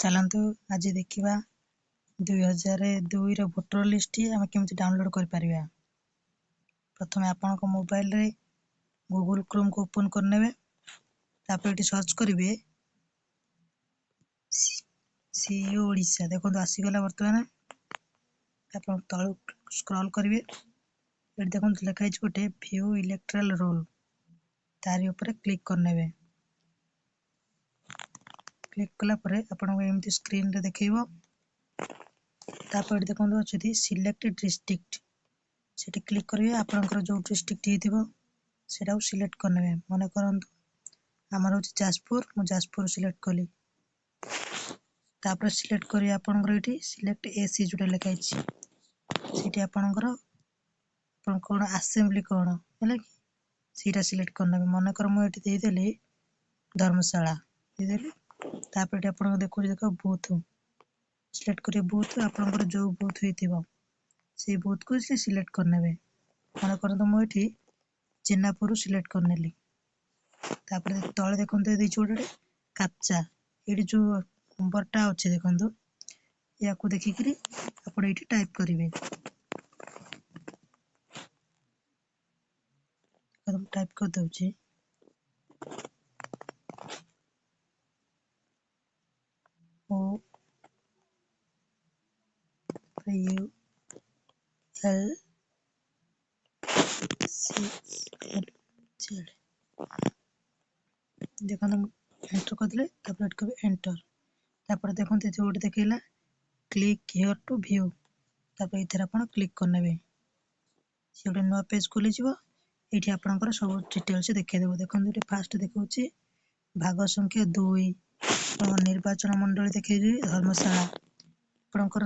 ଚାଲନ୍ତୁ ଆଜି ଦେଖିବା 2002 ର ଭୋଟର ଲିଷ୍ଟ ଆମେ କେମିତି ଡାଉନଲୋଡ୍ କରିପାରିବା। ପ୍ରଥମେ ଆପଣଙ୍କ ମୋବାଇଲରେ ଗୁଗଲ କ୍ରୋମକୁ ଓପନ୍ କରିନେବେ। ତାପରେ ଏଠି ସର୍ଚ୍ଚ କରିବେ ସିଇଓ ଓଡ଼ିଶା। ଦେଖନ୍ତୁ ଆସିଗଲା। ବର୍ତ୍ତମାନ ଆପଣ ତଳକୁ ସ୍କ୍ରଲ୍ କରିବେ। ଏଠି ଦେଖନ୍ତୁ ଲେଖା ହେଇଛି ଗୋଟେ ଭ୍ୟୁ ଇଲେକ୍ଟ୍ରାଲ ରୋଲ୍, ତାରି ଉପରେ କ୍ଲିକ୍ କରିନେବେ। କ୍ଲିକ୍ କଲା ପରେ ଆପଣଙ୍କୁ ଏମିତି ସ୍କ୍ରିନରେ ଦେଖେଇବ। ତାପରେ ଏଠି ଦେଖନ୍ତୁ ଅଛି ସିଲେକ୍ଟ ଡିଷ୍ଟ୍ରିକ୍ଟ, ସେଠି କ୍ଲିକ୍ କରିବେ। ଆପଣଙ୍କର ଯୋଉ ଡିଷ୍ଟ୍ରିକ୍ଟ ହେଇଥିବ ସେଟାକୁ ସିଲେକ୍ଟ କରିନେବେ। ମନେ କରନ୍ତୁ ଆମର ହେଉଛି ଯାଜପୁର, ମୁଁ ଯାଜପୁର ସିଲେକ୍ଟ କଲି। ତାପରେ ସିଲେକ୍ଟ କରିବେ ଆପଣଙ୍କର ଏଠି ସିଲେକ୍ଟ ଏସି ଯୋଉଟା ଲେଖା ହେଇଛି, ସେଠି ଆପଣଙ୍କର କ'ଣ ଆସେମ୍ବଲି କ'ଣ ହେଲା କି ସେଇଟା ସିଲେକ୍ଟ କରିନେବେ। ମନେକର ମୁଁ ଏଠି ଦେଇଦେଲି ଧର୍ମଶାଳା ଦେଇଦେଲି। ତାପରେ ଏଠି ଆପଣଙ୍କୁ ଦେଖ ବୁଥ୍ ସିଲେକ୍ଟ କରିବେ। ବୁଥ୍ ଆପଣଙ୍କର ଯୋଉ ବୁଥ୍ ହେଇଥିବ ସେଇ ବୁଥ୍କୁ ସିଲେକ୍ଟ କରିନେବେ। ମନେ କରନ୍ତୁ ମୁଁ ଏଠି ଜେନାପୁର ସିଲେକ୍ଟ କରିନେଲି। ତାପରେ ତଳେ ଦେଖନ୍ତୁ ଦେଇଛି ଗୋଟେ କାପ୍ଚା, ଏଇଠି ଯୋଉ ନମ୍ବରଟା ଅଛି ଦେଖନ୍ତୁ, ୟାକୁ ଦେଖିକିରି ଆପଣ ଏଇଠି ଟାଇପ୍ କରିବେ। ଟାଇପ୍ କରିଦେଉଛି ଦେଖନ୍ତୁ ଏଣ୍ଟର କରିଦେଲେ। ତାପରେ ଏଠି କହିବେ ଏଣ୍ଟର। ତାପରେ ଦେଖନ୍ତୁ ଏଠି ଗୋଟେ ଦେଖେଇଲା କ୍ଲିକ୍ ହିଅର୍ ଟୁ ଭ୍ୟୁ। ତାପରେ ଏଥିରେ ଆପଣ କ୍ଲିକ୍ କରିନେବେ। ସେ ଗୋଟେ ନୂଆ ପେଜ୍ ଖୋଲିଯିବ। ଏଇଠି ଆପଣଙ୍କର ସବୁ ଡିଟେଲ୍ସ ଦେଖେଇଦେବ। ଦେଖନ୍ତୁ ଏଠି ଫାଷ୍ଟ ଦେଖାଉଛି ଭାଗ ସଂଖ୍ୟା 2, ନିର୍ବାଚନ ମଣ୍ଡଳୀ ଦେଖେଇଛି ଧର୍ମଶାଳା ଆପଣଙ୍କର।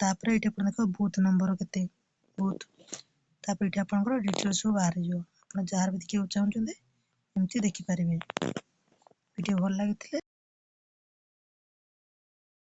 ତାପରେ ଏଇଠି ଆପଣ ଦେଖିବ ବୁଥ୍ ନମ୍ବର କେତେ ବୁଥ୍। ତାପରେ ଏଠି ଆପଣଙ୍କର ଡିଟେଲ୍ସ ସବୁ ବାହାରିଯିବ। ଆପଣ ଯାହାର ବି ଦେଖିବାକୁ ଚାହୁଁଛନ୍ତି ଏମିତି ଦେଖିପାରିବେ। ଭିଡ଼ିଓ ଭଲ ଲାଗିଥିଲେ